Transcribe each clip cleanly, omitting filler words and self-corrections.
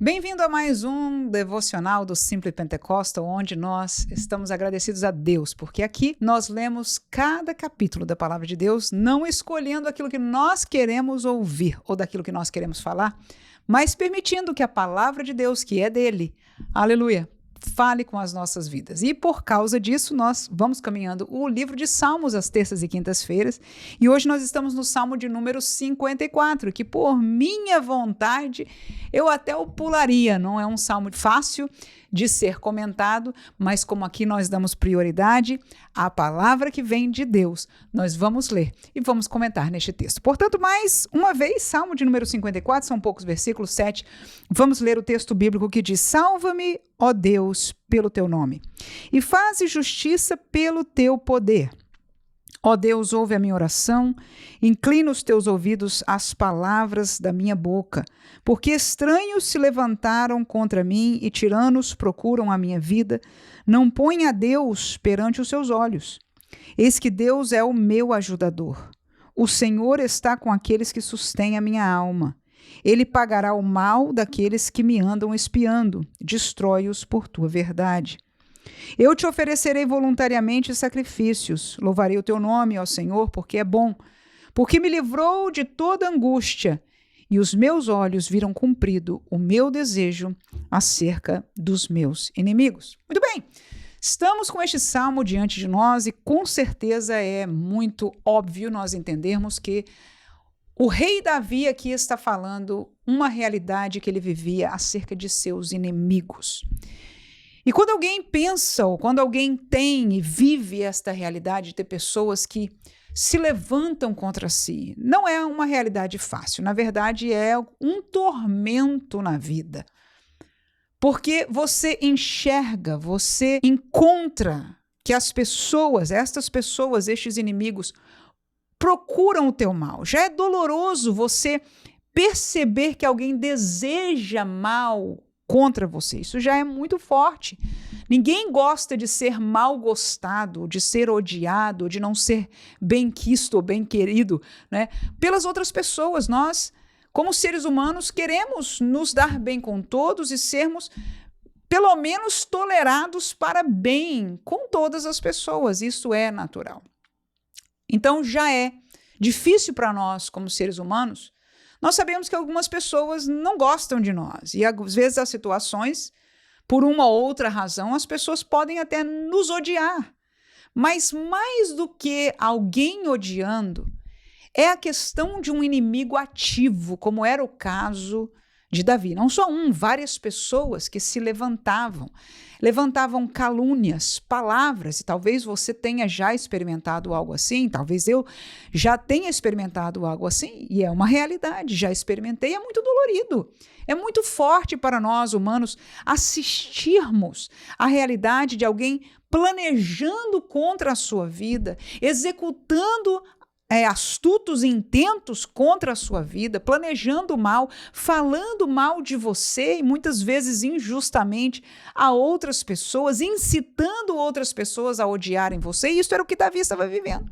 Bem-vindo a mais um devocional do Simply Pentecostal, onde nós estamos agradecidos a Deus, porque aqui nós lemos cada capítulo da Palavra de Deus, não escolhendo aquilo que nós queremos ouvir ou daquilo que nós queremos falar, mas permitindo que a Palavra de Deus, que é dele, aleluia, fale com as nossas vidas. E por causa disso, nós vamos caminhando o livro de Salmos às terças e quintas-feiras. E hoje nós estamos no Salmo de número 54, que por minha vontade eu até o pularia. Não é um salmo fácil de ser comentado, mas como aqui nós damos prioridade à palavra que vem de Deus, nós vamos ler e vamos comentar neste texto. Portanto, mais uma vez, Salmo de número 54, são poucos versículos, 7. Vamos ler o texto bíblico que diz: Salva-me, ó Deus, pelo teu nome, e faze justiça pelo teu poder. Ó Deus, ouve a minha oração, inclina os teus ouvidos às palavras da minha boca, porque estranhos se levantaram contra mim e tiranos procuram a minha vida. Não põe a Deus perante os seus olhos. Eis que Deus é o meu ajudador. O Senhor está com aqueles que sustêm a minha alma. Ele pagará o mal daqueles que me andam espiando. Destrói-os por tua verdade. Eu te oferecerei voluntariamente sacrifícios. Louvarei o teu nome, ó Senhor, porque é bom, porque me livrou de toda angústia, e os meus olhos viram cumprido o meu desejo acerca dos meus inimigos. Muito bem, estamos com este salmo diante de nós e com certeza é muito óbvio nós entendermos que o rei Davi aqui está falando uma realidade que ele vivia acerca de seus inimigos. E quando alguém pensa, ou quando alguém tem e vive esta realidade de ter pessoas que se levantam contra si, não é uma realidade fácil. Na verdade, é um tormento na vida. Porque você enxerga, você encontra que as pessoas, estas pessoas, estes inimigos, procuram o teu mal. Já é doloroso você perceber que alguém deseja mal contra você. Isso já é muito forte. Ninguém gosta de ser mal gostado, de ser odiado, de não ser bem quisto ou bem querido, né, pelas outras pessoas. Nós, como seres humanos, queremos nos dar bem com todos e sermos, pelo menos, tolerados para bem com todas as pessoas. Isso é natural. Então, já é difícil para nós, como seres humanos. Nós sabemos que algumas pessoas não gostam de nós e às vezes as situações, por uma ou outra razão, as pessoas podem até nos odiar. Mas mais do que alguém odiando, é a questão de um inimigo ativo, como era o caso de Davi. Não só várias pessoas que se levantavam calúnias, palavras, e talvez você tenha já experimentado algo assim, talvez eu já tenha experimentado algo assim, e é uma realidade, já experimentei, é muito dolorido, é muito forte para nós humanos assistirmos a realidade de alguém planejando contra a sua vida, executando astutos intentos contra a sua vida, planejando mal, falando mal de você e muitas vezes injustamente a outras pessoas, incitando outras pessoas a odiarem você. E isso era o que Davi estava vivendo.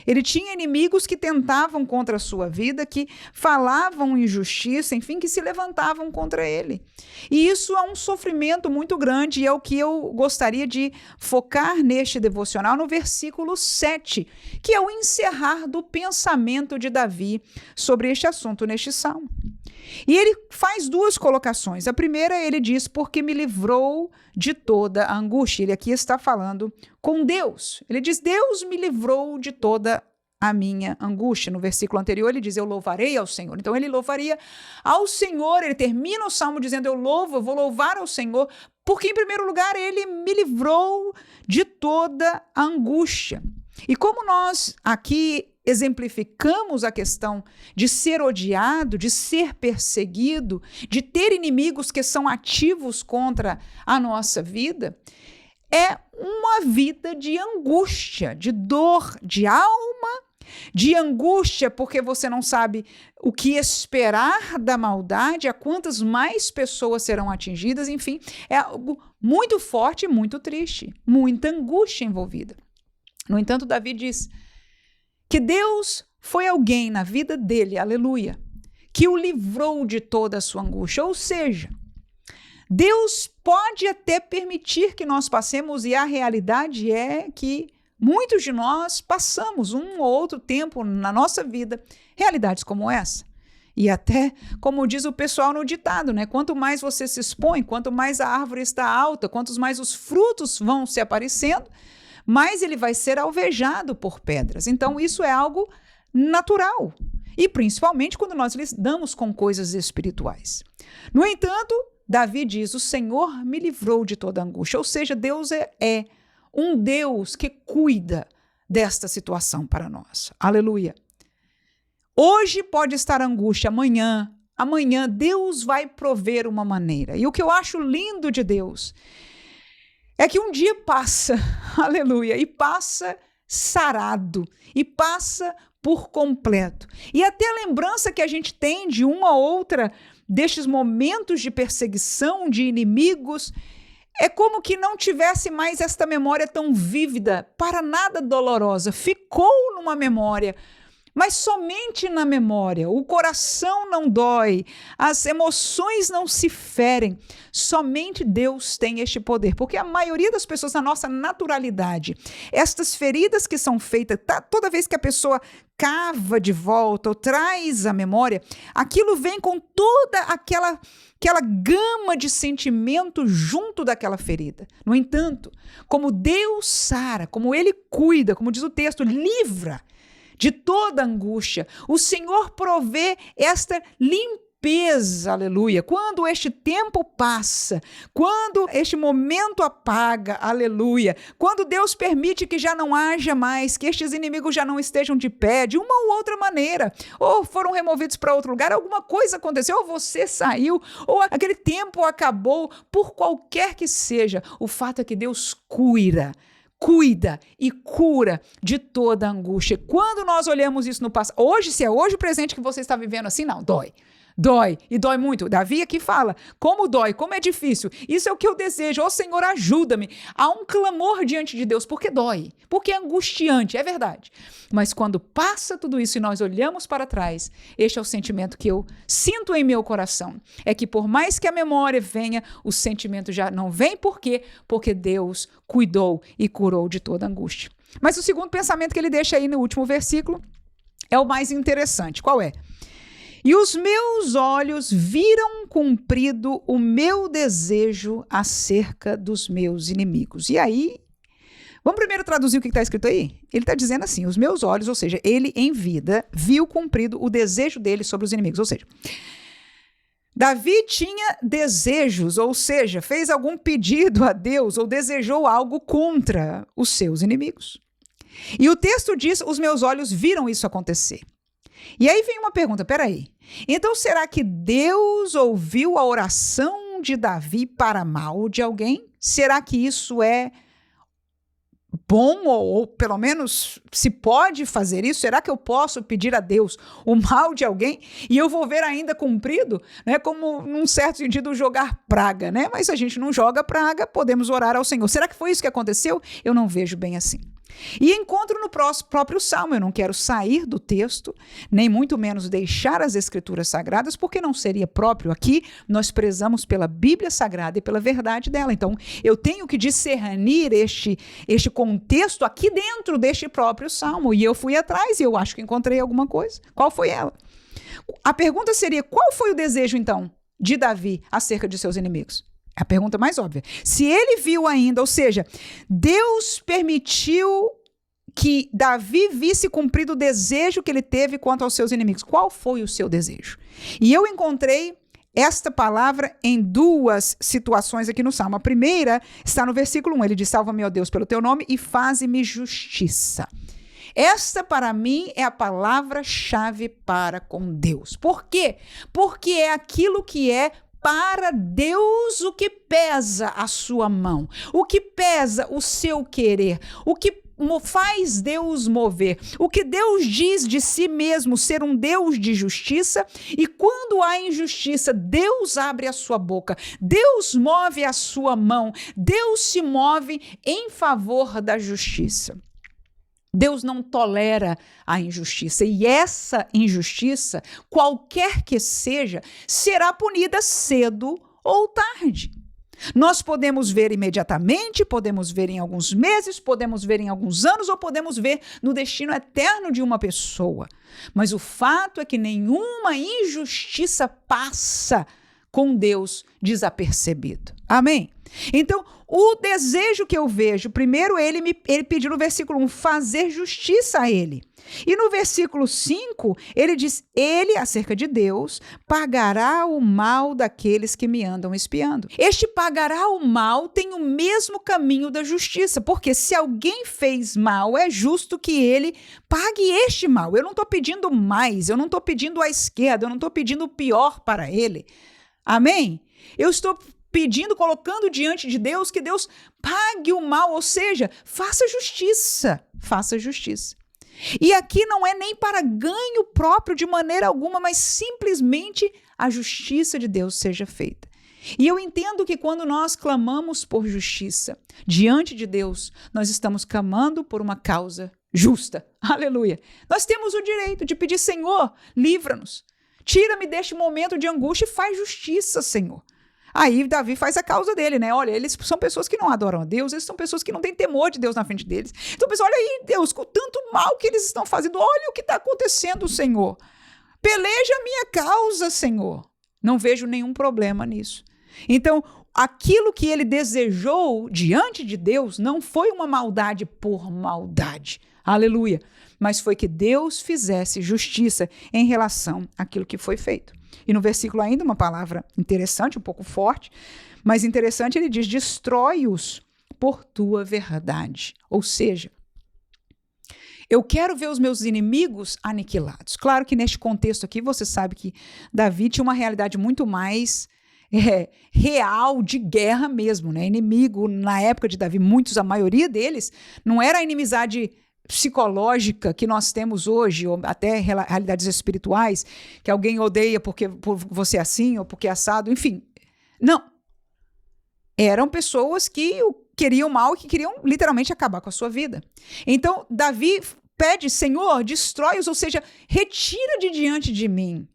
Ele tinha inimigos que tentavam contra a sua vida, que falavam injustiça, enfim, que se levantavam contra ele. E isso é um sofrimento muito grande e é o que eu gostaria de focar neste devocional no versículo 7, que é o encerrar do pensamento de Davi sobre este assunto neste salmo. E ele faz duas colocações. A primeira, ele diz, porque me livrou de toda a angústia. Ele aqui está falando com Deus. Ele diz, Deus me livrou de toda a minha angústia. No versículo anterior, ele diz, eu louvarei ao Senhor. Então, ele louvaria ao Senhor. Ele termina o salmo dizendo, eu vou louvar ao Senhor, porque, em primeiro lugar, ele me livrou de toda a angústia. E como nós aqui exemplificamos a questão de ser odiado, de ser perseguido, de ter inimigos que são ativos contra a nossa vida, é uma vida de angústia, de dor, de alma, de angústia porque você não sabe o que esperar da maldade, a quantas mais pessoas serão atingidas, enfim, é algo muito forte e muito triste, muita angústia envolvida. No entanto, Davi diz que Deus foi alguém na vida dele, aleluia, que o livrou de toda a sua angústia. Ou seja, Deus pode até permitir que nós passemos, e a realidade é que muitos de nós passamos um ou outro tempo na nossa vida realidades como essa. E até, como diz o pessoal no ditado, né? Quanto mais você se expõe, quanto mais a árvore está alta, quantos mais os frutos vão se aparecendo, mais ele vai ser alvejado por pedras. Então, isso é algo natural. E principalmente quando nós lidamos com coisas espirituais. No entanto, Davi diz: o Senhor me livrou de toda angústia. Ou seja, Deus é um Deus que cuida desta situação para nós. Aleluia. Hoje pode estar angústia, amanhã Deus vai prover uma maneira. E o que eu acho lindo de Deus é que um dia passa, aleluia, e passa sarado, e passa por completo. E até a lembrança que a gente tem de uma ou outra destes momentos de perseguição, de inimigos, é como que não tivesse mais esta memória tão vívida, para nada dolorosa, ficou numa memória, mas somente na memória. O coração não dói, as emoções não se ferem. Somente Deus tem este poder, porque a maioria das pessoas, na nossa naturalidade, estas feridas que são feitas, toda vez que a pessoa cava de volta ou traz a memória, aquilo vem com toda aquela gama de sentimento junto daquela ferida. No entanto, como Deus sara, como Ele cuida, como diz o texto, livra de toda angústia, o Senhor provê esta limpeza, aleluia. Quando este tempo passa, quando este momento apaga, aleluia, quando Deus permite que já não haja mais, que estes inimigos já não estejam de pé, de uma ou outra maneira, ou foram removidos para outro lugar, alguma coisa aconteceu, ou você saiu, ou aquele tempo acabou, por qualquer que seja, o fato é que Deus cuida e cura de toda angústia. Quando nós olhamos isso no passado, hoje, se é hoje o presente que você está vivendo assim, não, dói. Dói, e dói muito. Davi aqui fala, como dói, como é difícil. Isso é o que eu desejo. Ó Senhor, ajuda-me. Há um clamor diante de Deus, porque dói, porque é angustiante, é verdade. Mas quando passa tudo isso e nós olhamos para trás, este é o sentimento que eu sinto em meu coração. É que por mais que a memória venha, o sentimento já não vem. Por quê? Porque Deus cuidou e curou de toda angústia. Mas o segundo pensamento que ele deixa aí no último versículo é o mais interessante. Qual é? E os meus olhos viram cumprido o meu desejo acerca dos meus inimigos. E aí, vamos primeiro traduzir o que está escrito aí? Ele está dizendo assim, os meus olhos, ou seja, ele em vida viu cumprido o desejo dele sobre os inimigos. Ou seja, Davi tinha desejos, ou seja, fez algum pedido a Deus ou desejou algo contra os seus inimigos. E o texto diz, os meus olhos viram isso acontecer. E aí vem uma pergunta, peraí, então será que Deus ouviu a oração de Davi para mal de alguém? Será que isso é bom ou pelo menos se pode fazer isso? Será que eu posso pedir a Deus o mal de alguém e eu vou ver ainda cumprido? Né? Como num certo sentido jogar praga, né? Mas se a gente não joga praga, podemos orar ao Senhor. Será que foi isso que aconteceu? Eu não vejo bem assim. E encontro no próprio Salmo, eu não quero sair do texto, nem muito menos deixar as Escrituras Sagradas, porque não seria próprio aqui, nós prezamos pela Bíblia Sagrada e pela verdade dela. Então, eu tenho que discernir este contexto aqui dentro deste próprio Salmo, e eu fui atrás e eu acho que encontrei alguma coisa. Qual foi ela? A pergunta seria, qual foi o desejo, então, de Davi acerca de seus inimigos? É a pergunta mais óbvia. Se ele viu ainda, ou seja, Deus permitiu que Davi visse cumprido o desejo que ele teve quanto aos seus inimigos. Qual foi o seu desejo? E eu encontrei esta palavra em duas situações aqui no Salmo. A primeira está no versículo 1. Ele diz, salva-me, ó Deus, pelo teu nome e faze-me justiça. Esta, para mim, é a palavra-chave para com Deus. Por quê? Porque é aquilo que é para Deus o que pesa a sua mão, o que pesa o seu querer, o que faz Deus mover, o que Deus diz de si mesmo ser um Deus de justiça, e quando há injustiça, Deus abre a sua boca, Deus move a sua mão, Deus se move em favor da justiça. Deus não tolera a injustiça, e essa injustiça, qualquer que seja, será punida cedo ou tarde. Nós podemos ver imediatamente, podemos ver em alguns meses, podemos ver em alguns anos ou podemos ver no destino eterno de uma pessoa. Mas o fato é que nenhuma injustiça passa com Deus desapercebido. Amém? Então, o desejo que eu vejo, primeiro ele pediu no versículo 1, fazer justiça a ele. E no versículo 5, ele diz, ele, acerca de Deus, pagará o mal daqueles que me andam espiando. Este pagará o mal tem o mesmo caminho da justiça, porque se alguém fez mal, é justo que ele pague este mal. Eu não estou pedindo mais, eu não estou pedindo à esquerda, eu não estou pedindo o pior para ele. Amém? Eu estou pedindo, colocando diante de Deus, que Deus pague o mal, ou seja, faça justiça. Faça justiça. E aqui não é nem para ganho próprio de maneira alguma, mas simplesmente a justiça de Deus seja feita. E eu entendo que quando nós clamamos por justiça diante de Deus, nós estamos clamando por uma causa justa. Aleluia! Nós temos o direito de pedir, Senhor, livra-nos. Tira-me deste momento de angústia e faz justiça, Senhor. Aí Davi faz a causa dele, né? Olha, eles são pessoas que não adoram a Deus, eles são pessoas que não têm temor de Deus na frente deles. Então, pessoal, olha aí, Deus, com tanto mal que eles estão fazendo, olha o que está acontecendo, Senhor. Peleja a minha causa, Senhor. Não vejo nenhum problema nisso. Então, aquilo que ele desejou diante de Deus não foi uma maldade por maldade. Aleluia. Mas foi que Deus fizesse justiça em relação àquilo que foi feito. E no versículo ainda, uma palavra interessante, um pouco forte, mas interessante, ele diz, destrói-os por tua verdade. Ou seja, eu quero ver os meus inimigos aniquilados. Claro que neste contexto aqui, você sabe que Davi tinha uma realidade muito mais real de guerra mesmo, né? Inimigo, na época de Davi, a maioria deles, não era a inimizade psicológica que nós temos hoje, ou até realidades espirituais, que alguém odeia por você é assim, ou porque é assado, enfim. Não. Eram pessoas que queriam mal e que queriam literalmente acabar com a sua vida. Então, Davi pede, Senhor, destrói-os, ou seja, retira de diante de mim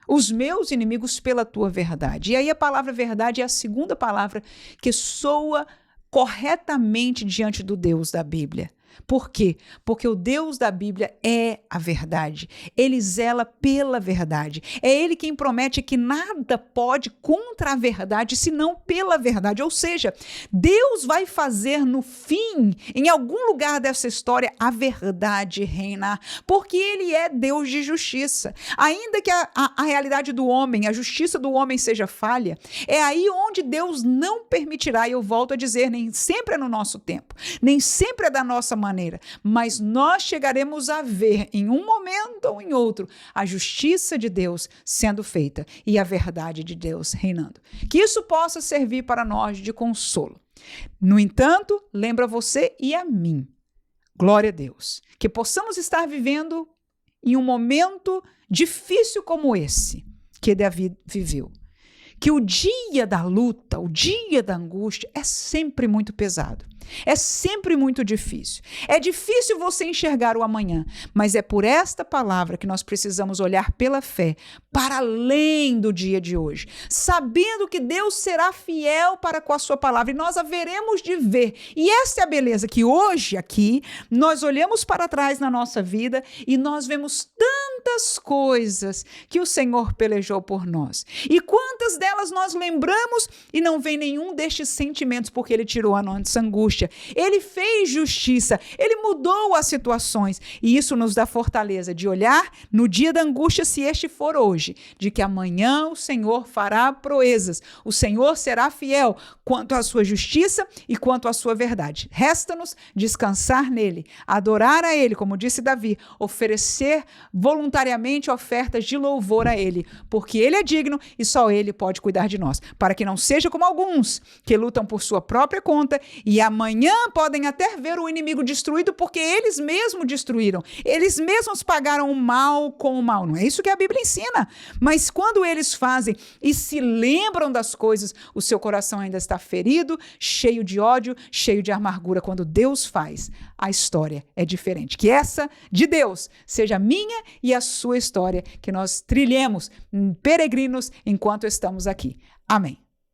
os meus inimigos pela tua verdade. E aí a palavra verdade é a segunda palavra que soa corretamente diante do Deus da Bíblia. Por quê? Porque o Deus da Bíblia é a verdade. Ele zela pela verdade. É ele quem promete que nada pode contra a verdade, senão pela verdade. Ou seja, Deus vai fazer no fim, em algum lugar dessa história, a verdade reinar. Porque ele é Deus de justiça. Ainda que a realidade do homem, a justiça do homem seja falha, é aí onde Deus não permitirá, e eu volto a dizer, nem sempre é no nosso tempo, nem sempre é da nossa maneira, mas nós chegaremos a ver em um momento ou em outro a justiça de Deus sendo feita e a verdade de Deus reinando. Que isso possa servir para nós de consolo. No entanto, lembra você e a mim, glória a Deus, que possamos estar vivendo em um momento difícil como esse que Davi viveu. Que o dia da luta, o dia da angústia é sempre muito pesado. É sempre muito difícil. É difícil você enxergar o amanhã, mas é por esta palavra que nós precisamos olhar pela fé para além do dia de hoje, sabendo que Deus será fiel para com a sua palavra e nós haveremos de ver. E essa é a beleza, que hoje aqui nós olhamos para trás na nossa vida e nós vemos tantas coisas que o Senhor pelejou por nós. E quantas delas nós lembramos e não vem nenhum destes sentimentos porque Ele tirou a nossa angústia. Ele fez justiça, ele mudou as situações e isso nos dá fortaleza de olhar no dia da angústia, se este for hoje, de que amanhã o Senhor fará proezas, o Senhor será fiel quanto à sua justiça e quanto à sua verdade. Resta-nos descansar nele, adorar a ele, como disse Davi, oferecer voluntariamente ofertas de louvor a ele, porque ele é digno e só ele pode cuidar de nós, para que não seja como alguns que lutam por sua própria conta e amanhã podem até ver o inimigo destruído porque eles mesmos destruíram. Eles mesmos pagaram o mal com o mal. Não é isso que a Bíblia ensina. Mas quando eles fazem e se lembram das coisas, o seu coração ainda está ferido, cheio de ódio, cheio de amargura. Quando Deus faz, a história é diferente. Que essa de Deus seja a minha e a sua história, que nós trilhemos peregrinos enquanto estamos aqui. Amém.